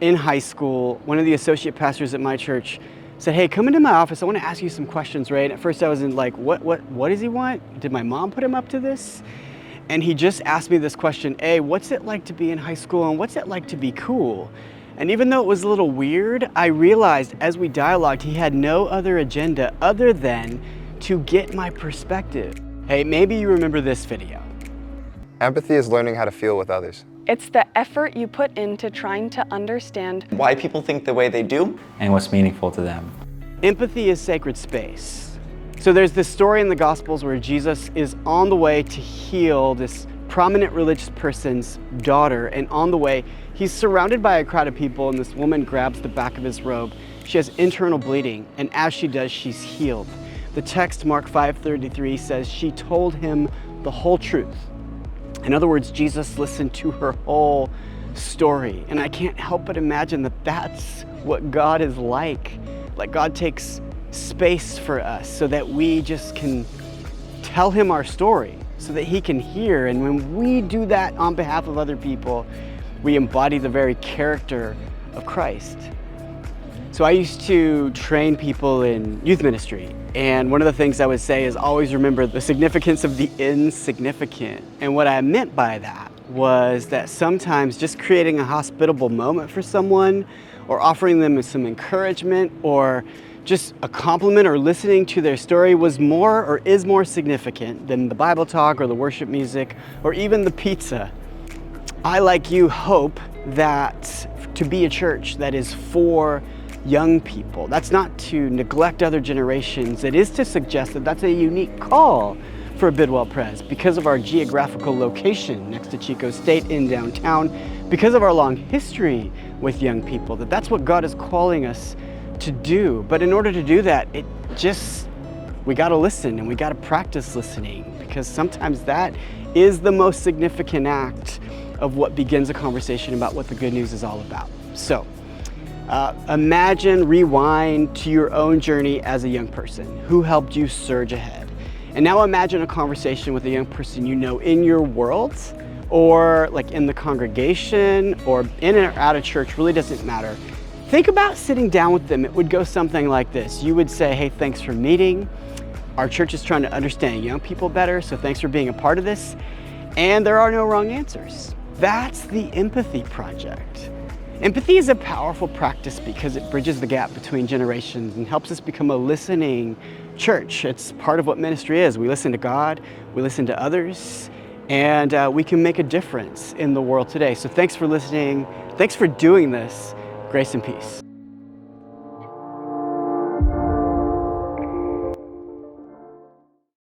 in high school, one of the associate pastors at my church said, hey, come into my office. I want to ask you some questions, right? At first I was like, what does he want? Did my mom put him up to this? And he just asked me this question, A, what's it like to be in high school and what's it like to be cool? And even though it was a little weird, I realized as we dialogued, he had no other agenda other than to get my perspective. Hey, maybe you remember this video. Empathy is learning how to feel with others. It's the effort you put into trying to understand why people think the way they do, and what's meaningful to them. Empathy is sacred space. So there's this story in the Gospels where Jesus is on the way to heal this prominent religious person's daughter, and on the way, he's surrounded by a crowd of people, and this woman grabs the back of his robe. She has internal bleeding, and as she does, she's healed. The text, Mark 5:33, says she told him the whole truth. In other words, Jesus listened to her whole story. And I can't help but imagine that that's what God is like. Like God takes space for us so that we just can tell him our story, so that he can hear. And when we do that on behalf of other people, we embody the very character of Christ. So I used to train people in youth ministry, and one of the things I would say is always remember the significance of the insignificant. And what I meant by that was that sometimes just creating a hospitable moment for someone, or offering them some encouragement, or just a compliment, or listening to their story was more or is more significant than the Bible talk or the worship music or even the pizza. I, like you, hope that to be a church that is for young people, that's not to neglect other generations. It is to suggest that that's a unique call for Bidwell Pres because of our geographical location next to Chico State in downtown, because of our long history with young people, that's what God is calling us to do. But in order to do that, we got to listen, and we got to practice listening, because sometimes that is the most significant act of what begins a conversation about what the good news is all about. So imagine, rewind to your own journey as a young person. Who helped you surge ahead? And now imagine a conversation with a young person you know in your world, or like in the congregation, or in or out of church, really doesn't matter. Think about sitting down with them. It would go something like this. You would say, hey, thanks for meeting. Our church is trying to understand young people better, so thanks for being a part of this. And there are no wrong answers. That's the empathy project. Empathy is a powerful practice because it bridges the gap between generations and helps us become a listening church. It's part of what ministry is. We listen to God, we listen to others, and we can make a difference in the world today. So thanks for listening. Thanks for doing this. Grace and peace.